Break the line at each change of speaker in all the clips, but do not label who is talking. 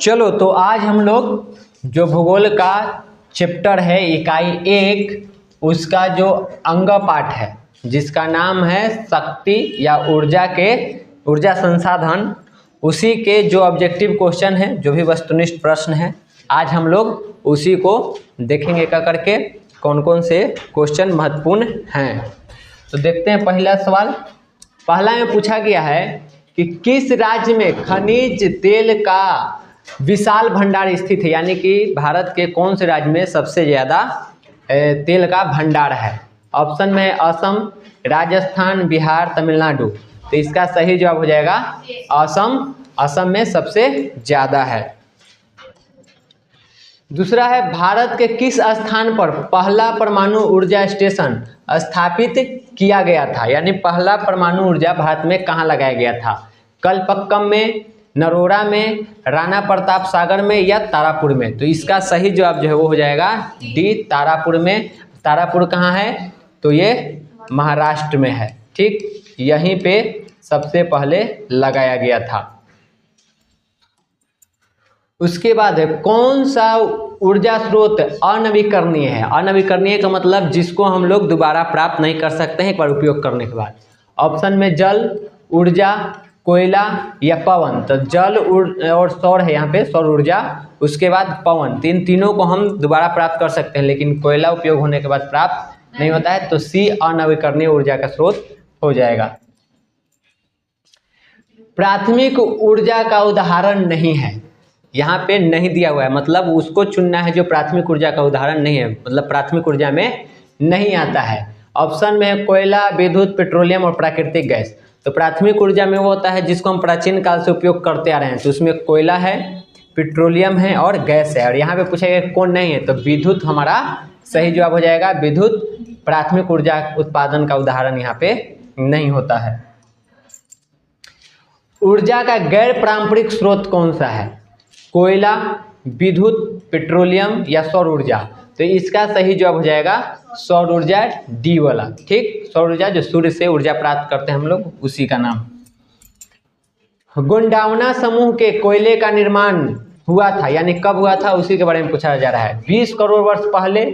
चलो तो आज हम लोग जो भूगोल का चैप्टर है इकाई 1 उसका जो अंग पाठ है जिसका नाम है शक्ति या ऊर्जा संसाधन, उसी के जो ऑब्जेक्टिव क्वेश्चन है, जो भी वस्तुनिष्ठ प्रश्न है, आज हम लोग उसी को देखेंगे का करके कौन कौन से क्वेश्चन महत्वपूर्ण हैं। तो देखते हैं पहला सवाल। पहला में पूछा गया है कि किस राज्य में खनिज तेल का विशाल भंडार स्थित है, यानी कि भारत के कौन से राज्य में सबसे ज़्यादा तेल का भंडार है। ऑप्शन में असम, राजस्थान, बिहार, तमिलनाडु। तो इसका सही जवाब हो जाएगा असम। असम में सबसे ज़्यादा है। दूसरा है भारत के किस स्थान पर पहला परमाणु ऊर्जा स्टेशन स्थापित किया गया था, यानी पहला परमाणु ऊर्जा भारत में कहाँ लगाया गया था। कलपक्कम में, नरोरा में, राणा प्रताप सागर में या तारापुर में। तो इसका सही जवाब जो है वो हो जाएगा डी, तारापुर में। तारापुर कहाँ है, तो ये महाराष्ट्र में है। ठीक, यहीं पे सबसे पहले लगाया गया था। उसके बाद है कौन सा ऊर्जा स्रोत अनवीकरणीय है। अनवीकरणीय का मतलब जिसको हम लोग दोबारा प्राप्त नहीं कर सकते हैं एक बार उपयोग करने के बाद। ऑप्शन में जल ऊर्जा, कोयला या पवन। तो जल और सौर है, यहाँ पे सौर ऊर्जा, उसके बाद पवन। तीनों को हम दोबारा प्राप्त कर सकते हैं, लेकिन कोयला उपयोग होने के बाद प्राप्त नहीं होता है। तो सी अनवीकरणीय ऊर्जा का स्रोत हो जाएगा। प्राथमिक ऊर्जा का उदाहरण नहीं है, यहाँ पे नहीं दिया हुआ है, मतलब उसको चुनना है जो प्राथमिक ऊर्जा का उदाहरण नहीं है, मतलब प्राथमिक ऊर्जा में नहीं आता है। ऑप्शन में है कोयला, विद्युत, पेट्रोलियम और प्राकृतिक गैस। तो प्राथमिक ऊर्जा में वो होता है जिसको हम प्राचीन काल से उपयोग करते आ रहे हैं। तो उसमें कोयला है, पेट्रोलियम है और गैस है। और यहाँ पे पूछा गया कौन नहीं है, तो विद्युत हमारा सही जवाब हो जाएगा। विद्युत प्राथमिक ऊर्जा उत्पादन का उदाहरण यहाँ पे नहीं होता है। ऊर्जा का गैर पारंपरिक स्रोत कौन सा है, कोयला, विद्युत, पेट्रोलियम या सौर ऊर्जा। तो इसका सही जवाब हो जाएगा सौर ऊर्जा, डी वाला। ठीक, सौर ऊर्जा जो सूर्य से ऊर्जा प्राप्त करते हैं हम लोग, उसी का नाम। गोंडवाना समूह के कोयले का निर्माण हुआ था, यानी कब हुआ था, उसी के बारे में पूछा जा रहा है। 20 करोड़ वर्ष पहले,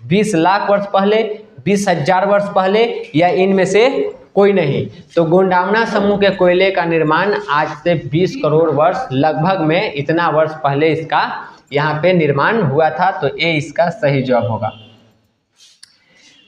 20 लाख वर्ष पहले, 20,000 वर्ष पहले या इनमें से कोई नहीं। तो गोंडवाना समूह के कोयले का निर्माण आज से 20 करोड़ वर्ष, लगभग में इतना वर्ष पहले इसका यहाँ पे निर्माण हुआ था। तो ये इसका सही जवाब होगा।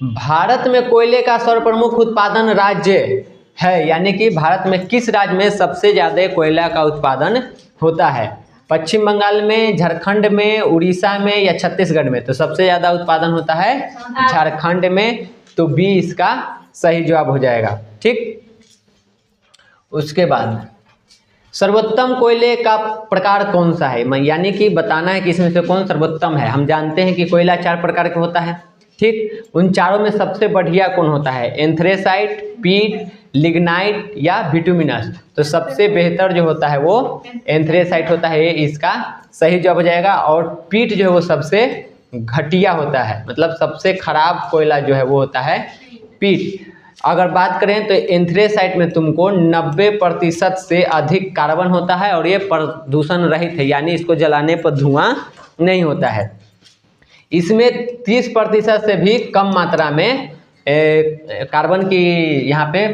भारत में कोयले का सर्वप्रमुख उत्पादन राज्य है, यानी कि भारत में किस राज्य में सबसे ज़्यादा कोयला का उत्पादन होता है। पश्चिम बंगाल में, झारखंड में, उड़ीसा में या छत्तीसगढ़ में। तो सबसे ज़्यादा उत्पादन होता है झारखंड में। तो बी इसका सही जवाब हो जाएगा। ठीक, उसके बाद सर्वोत्तम कोयले का प्रकार कौन सा है, यानी कि बताना है कि इसमें से कौन सर्वोत्तम है। हम जानते हैं कि कोयला 4 प्रकार का होता है। ठीक, उन चारों में सबसे बढ़िया कौन होता है, एंथ्रेसाइट, पीट, लिग्नाइट या बिटुमिनस। तो सबसे बेहतर जो होता है वो एंथ्रेसाइट होता है, ये इसका सही जवाब हो जाएगा। और पीट जो है वो सबसे घटिया होता है, मतलब सबसे खराब कोयला जो है वो होता है पीट। अगर बात करें तो एंथ्रेसाइट में तुमको 90% से अधिक कार्बन होता है और ये प्रदूषण रहित है, यानी इसको जलाने पर धुआं नहीं होता है। इसमें 30% से भी कम मात्रा में कार्बन की यहाँ पे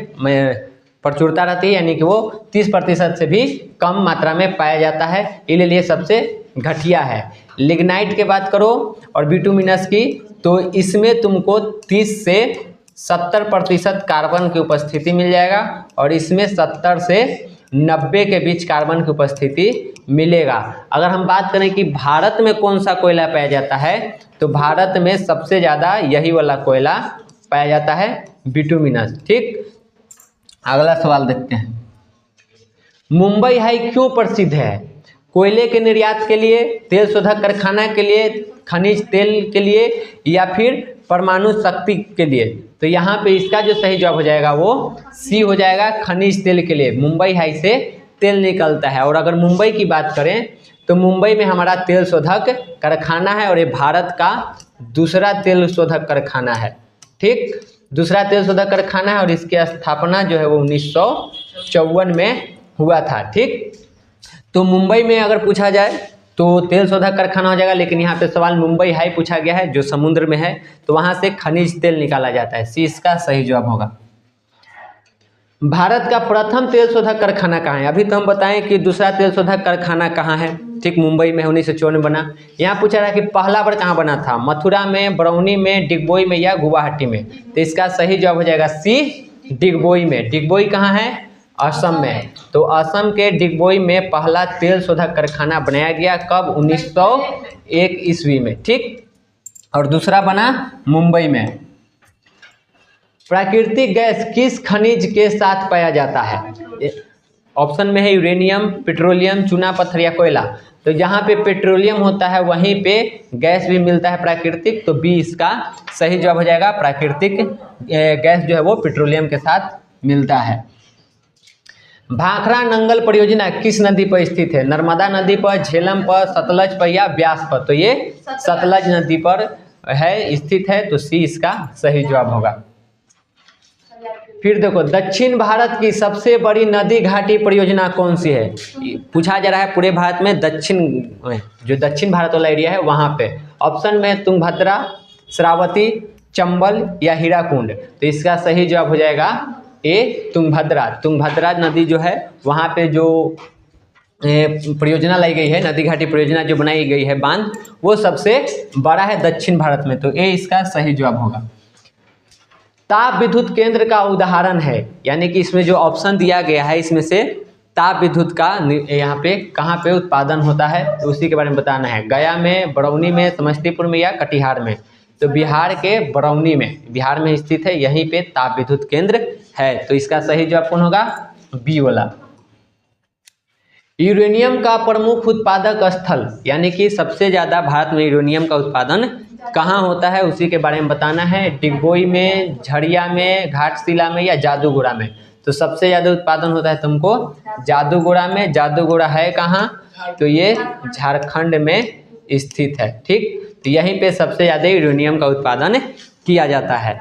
प्रचुरता रहती है, यानी कि वो 30% से भी कम मात्रा में पाया जाता है, इसलिए सबसे घटिया है। लिग्नाइट की बात करो और बिटुमिनस की, तो इसमें तुमको 30 से 70% कार्बन की उपस्थिति मिल जाएगा और इसमें 70 से 90 के बीच कार्बन की उपस्थिति मिलेगा। अगर हम बात करें कि भारत में कौन सा कोयला पाया जाता है, तो भारत में सबसे ज़्यादा यही वाला कोयला पाया जाता है, बिटुमिनस। ठीक, अगला सवाल देखते हैं। मुंबई हाई क्यों प्रसिद्ध है, कोयले के निर्यात के लिए, तेल शोधक कारखाना के लिए, खनिज तेल के लिए या फिर परमाणु शक्ति के लिए। तो यहाँ पे इसका जो सही जवाब हो जाएगा वो सी हो जाएगा, खनिज तेल के लिए। मुंबई हाई से तेल निकलता है। और अगर मुंबई की बात करें तो मुंबई में हमारा तेल शोधक कारखाना है और ये भारत का दूसरा तेल शोधक कारखाना है। ठीक, दूसरा तेल शोधक कारखाना है और इसकी स्थापना जो है वो 1954 में हुआ था। ठीक, तो मुंबई में अगर पूछा जाए तो तेल शोधक कारखाना हो जाएगा, लेकिन यहाँ पे सवाल मुंबई हाई पूछा गया है जो समुद्र में है, तो वहाँ से खनिज तेल निकाला जाता है। सी इसका सही जवाब होगा। भारत का प्रथम तेल शोधक कारखाना कहाँ है? अभी तो हम बताएं कि दूसरा तेल शोधक कारखाना कहाँ है। ठीक, मुंबई में 1954 बना। यहाँ पूछा रहा है कि पहला बार कहाँ बना था, मथुरा में, बरौनी में, डिगबोई में या गुवाहाटी में। तो इसका सही जवाब हो जाएगा सी, डिगबोई में। डिगबोई कहाँ है? असम में। तो असम के डिगबोई में पहला तेल शोधक कारखाना बनाया गया कब? 1901 ईस्वी में। ठीक, और दूसरा बना मुंबई में। प्राकृतिक गैस किस खनिज के साथ पाया जाता है? ऑप्शन में है यूरेनियम, पेट्रोलियम, चूना पत्थर या कोयला। तो जहाँ पे पेट्रोलियम होता है वहीं पे गैस भी मिलता है प्राकृतिक, तो बी इसका सही जवाब हो जाएगा। प्राकृतिक गैस जो है वो पेट्रोलियम के साथ मिलता है। भाखड़ा नंगल परियोजना किस नदी पर स्थित है? नर्मदा नदी पर, झेलम पर, सतलज पर या ब्यास पर? तो ये सतलज नदी पर है, स्थित है, तो सी इसका सही जवाब होगा। फिर देखो, दक्षिण भारत की सबसे बड़ी नदी घाटी परियोजना कौन सी है? पूछा जा रहा है पूरे भारत में, जो दक्षिण भारत वाला एरिया है वहाँ पे। ऑप्शन में तुंगभद्रा, श्रावती, चंबल या हीराकुंड। तो इसका सही जवाब हो जाएगा ए, तुंगभद्रा। तुंगभद्रा नदी जो है वहाँ पे जो परियोजना लाई गई है, नदी घाटी परियोजना जो बनाई गई है, बांध, वो सबसे बड़ा है दक्षिण भारत में। तो ए इसका सही जवाब होगा। ताप विद्युत केंद्र का उदाहरण है, यानी कि इसमें जो ऑप्शन दिया गया है इसमें से ताप विद्युत का यहाँ पे कहाँ पे उत्पादन होता है, तो उसी के बारे में बताना है। गया में, बरौनी में, समस्तीपुर में या कटिहार में? तो बिहार के बरौनी में, बिहार में स्थित है, यहीं पे ताप विद्युत केंद्र है। तो इसका सही जवाब कौन होगा? बी वाला। यूरेनियम का प्रमुख उत्पादक स्थल, यानी कि सबसे ज़्यादा भारत में यूरेनियम का उत्पादन कहाँ होता है, उसी के बारे में बताना है। डिगबोई में, झरिया में, घाटशिला में या जादूगोड़ा में? तो सबसे ज़्यादा उत्पादन होता है तुमको जादूगोड़ा में। जादूगोड़ा है कहाँ? तो ये झारखंड में स्थित है। ठीक, तो यहीं पे सबसे ज़्यादा यूरेनियम का उत्पादन किया जाता है।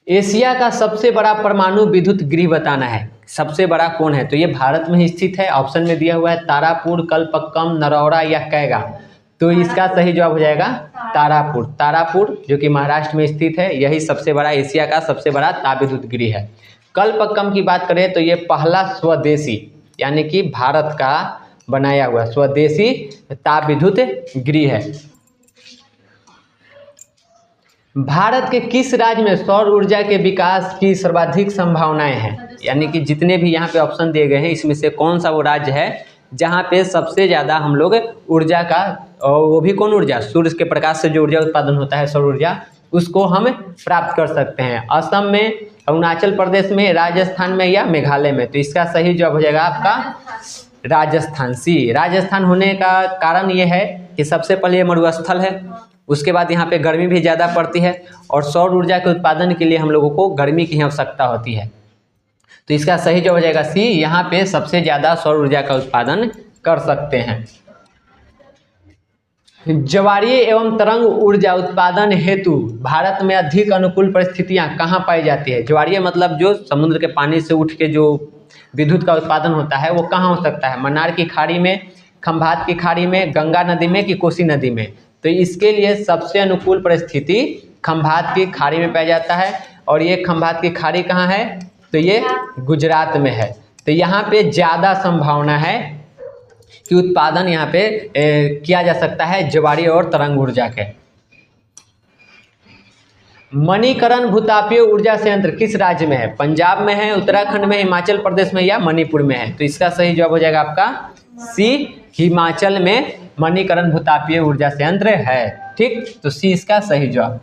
एशिया का सबसे बड़ा परमाणु विद्युत गृह बताना है, सबसे बड़ा कौन है? तो ये भारत में स्थित है। ऑप्शन में दिया हुआ है तारापुर, कलपक्कम, नरौरा या कैगा। तो इसका सही जवाब हो जाएगा तारापुर। तारापुर जो कि महाराष्ट्र में स्थित है, यही सबसे बड़ा, एशिया का सबसे बड़ा ताप विद्युत गृह है। कलपक्कम की बात करें तो ये पहला स्वदेशी, यानी कि भारत का बनाया हुआ स्वदेशी ताप विद्युत गृह है। भारत के किस राज्य में सौर ऊर्जा के विकास की सर्वाधिक संभावनाएं हैं? यानी कि जितने भी यहाँ पे ऑप्शन दिए गए हैं इसमें से कौन सा वो राज्य है जहाँ पे सबसे ज़्यादा हम लोग ऊर्जा का, और वो भी कौन ऊर्जा? सूर्य के प्रकाश से जो ऊर्जा उत्पादन होता है, सौर ऊर्जा, उसको हम प्राप्त कर सकते हैं। असम में, अरुणाचल प्रदेश में, राजस्थान में या मेघालय में? तो इसका सही जवाब हो जाएगा आपका राजस्थान, सी। राजस्थान होने का कारण ये है कि सबसे पहले ये मरुस्थल है, उसके बाद यहाँ पे गर्मी भी ज़्यादा पड़ती है, और सौर ऊर्जा के उत्पादन के लिए हम लोगों को गर्मी की आवश्यकता होती है। तो इसका सही जवाब हो जाएगा सी, यहाँ पे सबसे ज़्यादा सौर ऊर्जा का उत्पादन कर सकते हैं। ज्वारीय एवं तरंग ऊर्जा उत्पादन हेतु भारत में अधिक अनुकूल परिस्थितियाँ कहाँ पाई जाती है? ज्वारीय मतलब जो समुद्र के पानी से उठ के जो विद्युत का उत्पादन होता है वो कहाँ हो सकता है? मन्नार की खाड़ी में, खंभात की खाड़ी में, गंगा नदी में कि कोसी नदी में? तो इसके लिए सबसे अनुकूल परिस्थिति खंभात की खाड़ी में पाया जाता है। और ये खंभात की खाड़ी कहाँ है? तो ये गुजरात में है। तो यहाँ पे ज़्यादा संभावना है कि उत्पादन यहाँ पे किया जा सकता है ज्वारीय और तरंग ऊर्जा के। मणिकरण भूतापीय ऊर्जा संयंत्र किस राज्य में है? पंजाब में है, उत्तराखंड में, हिमाचल प्रदेश में या मणिपुर में है? तो इसका सही जवाब हो जाएगा आपका सी, हिमाचल में मणिकरण भूतापीय ऊर्जा संयंत्र है। ठीक, तो सी इसका सही जवाब।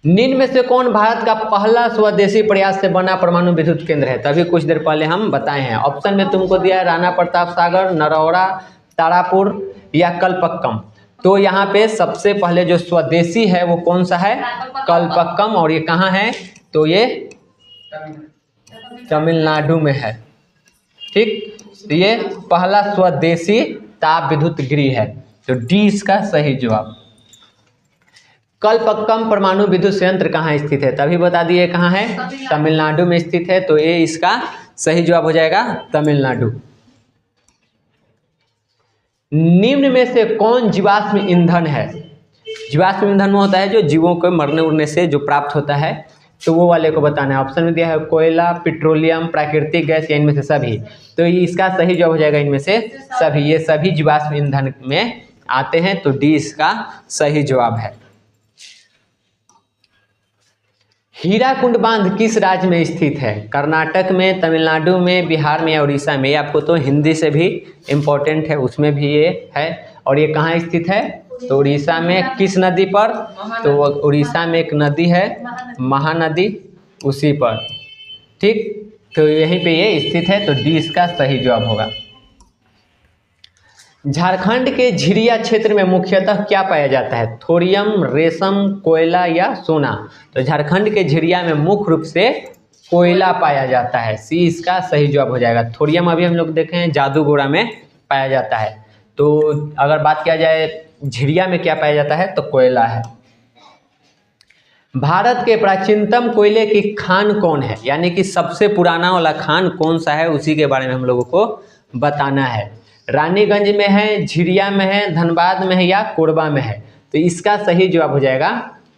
निम्न में से कौन भारत का पहला स्वदेशी प्रयास से बना परमाणु विद्युत केंद्र है? तभी कुछ देर पहले हम बताए हैं। ऑप्शन में तुमको दिया है राणा प्रताप सागर, नरौरा, तारापुर या कलपक्कम। तो यहाँ पे सबसे पहले जो स्वदेशी है वो कौन सा है? कलपक्कम। और ये कहाँ है? तो ये तमिलनाडु में है। ठीक, तो ये पहला स्वदेशी ताप विद्युत गृह है। तो डी इसका सही जवाब। कलपक्कम परमाणु विद्युत संयंत्र कहाँ स्थित है? तभी बता दिए कहाँ है, तमिलनाडु में स्थित है। तो ये इसका सही जवाब हो जाएगा तमिलनाडु। निम्न में से कौन जीवाश्म ईंधन है? जीवाश्म ईंधन में होता है जो जीवों को मरने उड़ने से जो प्राप्त होता है, तो वो वाले को बताना है। ऑप्शन में दिया है कोयला, पेट्रोलियम, प्राकृतिक गैस या इनमें से सभी। तो ये इसका सही जवाब हो जाएगा इनमें से सभी। ये सभी जीवाश्म ईंधन में आते हैं, तो डी इसका सही जवाब है। हीराकुंड बांध किस राज्य में स्थित है? कर्नाटक में, तमिलनाडु में, बिहार में या उड़ीसा में? ये आपको तो हिंदी से भी इम्पोर्टेंट है, उसमें भी ये है। और ये कहाँ स्थित है? तो उड़ीसा में। किस नदी पर? तो उड़ीसा में एक नदी है महानदी, उसी पर। ठीक, तो यहीं पे ये स्थित है, तो डी इसका सही जवाब होगा। झारखंड के झिरिया क्षेत्र में मुख्यतः क्या पाया जाता है? थोरियम, रेशम, कोयला या सोना? तो झारखंड के झिरिया में मुख्य रूप से कोयला पाया जाता है। सी इसका सही जवाब हो जाएगा। थोरियम अभी हम लोग देखे हैं जादूगोड़ा में पाया जाता है। तो अगर बात किया जाए झिरिया में क्या पाया जाता है, तो कोयला है। भारत के प्राचीनतम कोयले की खान कौन है? यानी कि सबसे पुराना वाला खान कौन सा है, उसी के बारे में हम लोगों को बताना है। रानीगंज में है, झिरिया में है, धनबाद में है या कोरबा में है? तो इसका सही जवाब हो जाएगा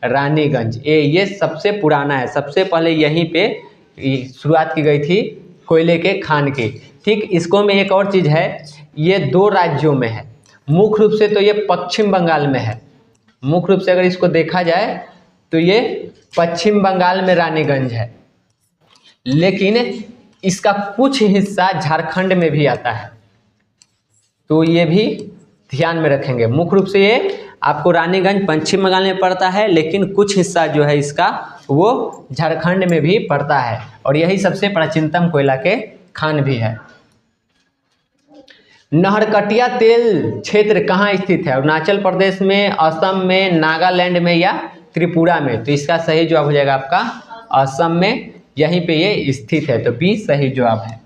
रानीगंज। ये सबसे पुराना है। सबसे पहले यहीं पे शुरुआत की गई थी कोयले के खान की। ठीक, इसको में एक और चीज़ है, ये 2 राज्यों में है। मुख्य रूप से तो ये पश्चिम बंगाल में है। मुख्य रूप से अगर इसको देखा जाए तो ये पश्चिम बंगाल में रानीगंज है, लेकिन इसका कुछ हिस्सा झारखंड में भी आता है। तो ये भी ध्यान में रखेंगे। मुख्य रूप से ये आपको रानीगंज पश्चिम बंगाल में पड़ता है, लेकिन कुछ हिस्सा जो है इसका वो झारखंड में भी पड़ता है। और यही सबसे प्राचीनतम कोयला के खान भी है। नहरकटिया तेल क्षेत्र कहाँ स्थित है? अरुणाचल प्रदेश में, असम में, नागालैंड में या त्रिपुरा में? तो इसका सही जवाब हो जाएगा आपका असम में, यहीं पे ये स्थित है। तो बी सही जवाब है।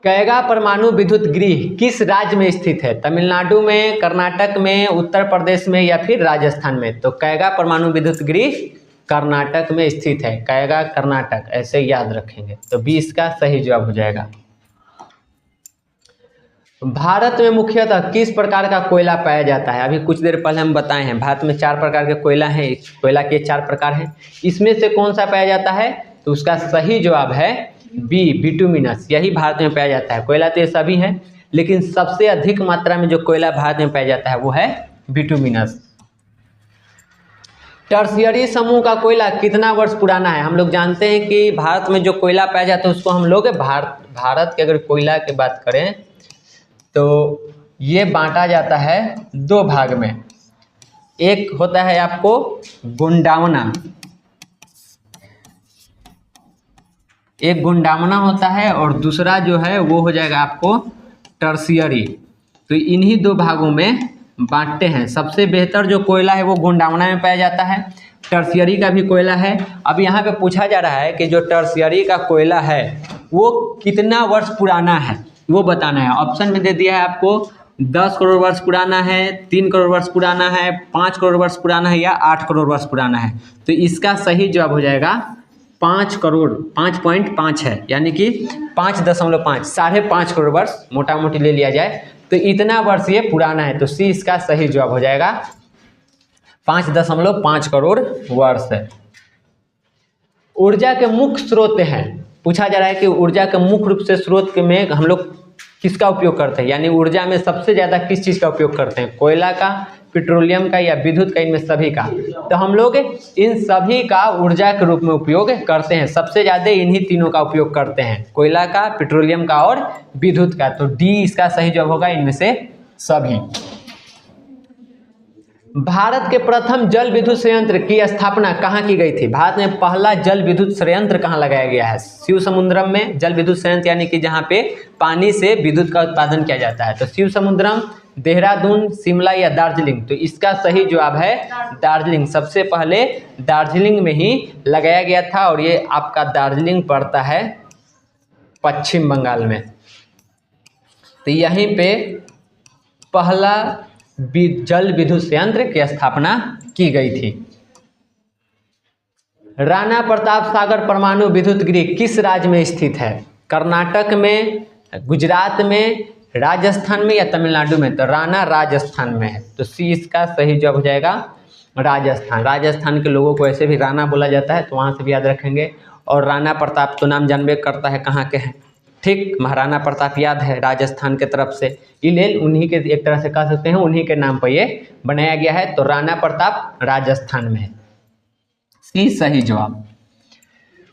कैगा परमाणु विद्युत गृह किस राज्य में स्थित है? तमिलनाडु में, कर्नाटक में, उत्तर प्रदेश में या फिर राजस्थान में? तो कैगा परमाणु विद्युत गृह कर्नाटक में स्थित है। कैगा कर्नाटक, ऐसे याद रखेंगे। तो बी इसका सही जवाब हो जाएगा। भारत में मुख्यतः किस प्रकार का कोयला पाया जाता है? अभी कुछ देर पहले हम बताए हैं, भारत में 4 प्रकार के कोयला हैं। कोयला के 4 प्रकार हैं। इसमें से कौन सा पाया जाता है? तो उसका सही जवाब है बी, बिटुमिनस। यही भारत में पाया जाता है। कोयला तो ये सभी हैं, लेकिन सबसे अधिक मात्रा में जो कोयला भारत में पाया जाता है वो है बिटुमिनस। टर्शियरी समूह का कोयला कितना वर्ष पुराना है? हम लोग जानते हैं कि भारत में जो कोयला पाया जाता है उसको हम लोग भारत के अगर कोयला की बात करें तो ये बांटा जाता है 2 भाग में। एक होता है आपको गुंडावना, एक गुंडावना होता है, और दूसरा जो है वो हो जाएगा आपको टर्शियरी। तो इन्हीं 2 भागों में बांटते हैं। सबसे बेहतर जो कोयला है वो गुंडावना में पाया जाता है। टर्शियरी का भी कोयला है। अब यहाँ पे पूछा जा रहा है कि जो टर्शियरी का कोयला है वो कितना वर्ष पुराना है, वो बताना है। ऑप्शन में दे दिया है आपको 10 करोड़ वर्ष पुराना है, 3 करोड़ वर्ष पुराना है, 5 करोड़ वर्ष पुराना है या 8 करोड़ वर्ष पुराना है। तो इसका सही जवाब हो जाएगा 5 करोड़, 5.5 है, यानी कि 5.5, 5.5 करोड़ वर्ष मोटा मोटी ले लिया जाए तो इतना वर्ष ये पुराना है। तो सी इसका सही जवाब हो जाएगा 5.5 करोड़ वर्ष है। ऊर्जा के मुख्य स्रोत हैं। पूछा जा रहा है कि ऊर्जा के मुख्य रूप से स्रोत में हम लोग किसका उपयोग करते हैं, यानी ऊर्जा में सबसे ज़्यादा किस चीज़ का उपयोग करते हैं? कोयला का, पेट्रोलियम का या विद्युत का? इनमें सभी का। तो हम लोग इन सभी का ऊर्जा के रूप में उपयोग करते हैं। सबसे ज़्यादा इन्हीं तीनों का उपयोग करते हैं, कोयला का, पेट्रोलियम का और विद्युत का। तो डी इसका सही जवाब होगा इनमें से सभी। भारत के प्रथम जल विद्युत संयंत्र की स्थापना कहाँ की गई थी? भारत में पहला जल विद्युत संयंत्र कहाँ लगाया गया है? शिव समुद्रम में जल विद्युत संयंत्र, यानी कि जहाँ पे पानी से विद्युत का उत्पादन किया जाता है। तो शिव समुद्रम, देहरादून, शिमला या दार्जिलिंग? तो इसका सही जवाब है दार्जिलिंग। सबसे पहले दार्जिलिंग में ही लगाया गया था, और ये आपका दार्जिलिंग पड़ता है पश्चिम बंगाल में। तो यहीं पे पहला जल विद्युत संयंत्र की स्थापना की गई थी। राणा प्रताप सागर परमाणु विद्युत गृह किस राज्य में स्थित है? कर्नाटक में, गुजरात में, राजस्थान में या तमिलनाडु में? तो राणा राजस्थान में है, तो सी इसका सही जवाब हो जाएगा राजस्थान। राजस्थान के लोगों को ऐसे भी राणा बोला जाता है, तो वहाँ से भी याद रखेंगे। और राणा प्रताप तो नाम जानबे करता है कहाँ के हैं, ठीक, महाराणा प्रताप याद है, राजस्थान के तरफ से इलेल उन्हीं के, एक तरह से कह सकते हैं उन्हीं के नाम पर ये बनाया गया है। तो राणा प्रताप राजस्थान में है, सी सही जवाब।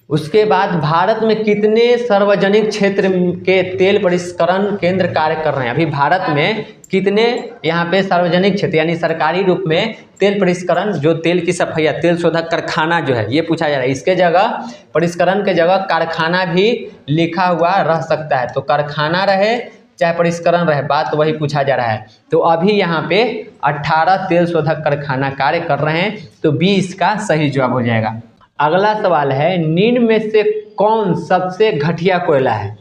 उसके बाद भारत में कितने सार्वजनिक क्षेत्र के तेल परिष्करण केंद्र कार्य कर रहे हैं? अभी भारत में कितने यहाँ पे सार्वजनिक क्षेत्र यानी सरकारी रूप में तेल परिष्करण, जो तेल की सफाई, तेल शोधक कारखाना जो है ये पूछा जा रहा है। इसके जगह परिष्करण के जगह कारखाना भी लिखा हुआ रह सकता है, तो कारखाना रहे चाहे परिष्करण रहे, बात वही पूछा जा रहा है। तो अभी यहाँ पे 18 तेल शोधक कारखाना कार्य कर रहे हैं, तो 20 का सही जवाब हो जाएगा। अगला सवाल है, निम्न में से कौन सबसे घटिया कोयला है?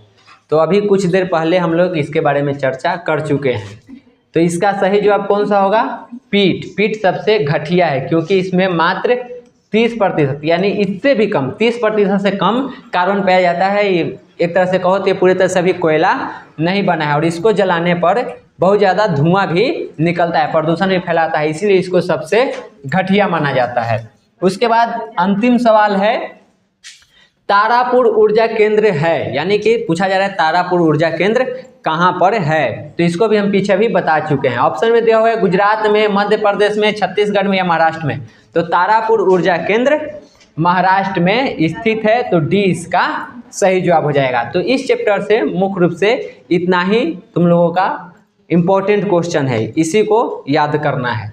तो अभी कुछ देर पहले हम लोग इसके बारे में चर्चा कर चुके हैं, तो इसका सही जवाब कौन सा होगा? पीट। पीट सबसे घटिया है क्योंकि इसमें मात्र 30% यानी इससे भी कम, 30% से कम कार्बन पाया जाता है। ये एक तरह से कहो तो ये पूरी तरह से भी कोयला नहीं बना है, और इसको जलाने पर बहुत ज़्यादा धुआं भी निकलता है, प्रदूषण भी फैलाता है, इसीलिए इसको सबसे घटिया माना जाता है। उसके बाद अंतिम सवाल है, तारापुर ऊर्जा केंद्र है, यानी कि पूछा जा रहा है तारापुर ऊर्जा केंद्र कहाँ पर है? तो इसको भी हम पीछे भी बता चुके हैं। ऑप्शन में दिया हुआ है गुजरात में, मध्य प्रदेश में, छत्तीसगढ़ में या महाराष्ट्र में। तो तारापुर ऊर्जा केंद्र महाराष्ट्र में स्थित है, तो डी इसका सही जवाब हो जाएगा। तो इस चैप्टर से मुख्य रूप से इतना ही तुम लोगों का इम्पोर्टेंट क्वेश्चन है, इसी को याद करना है।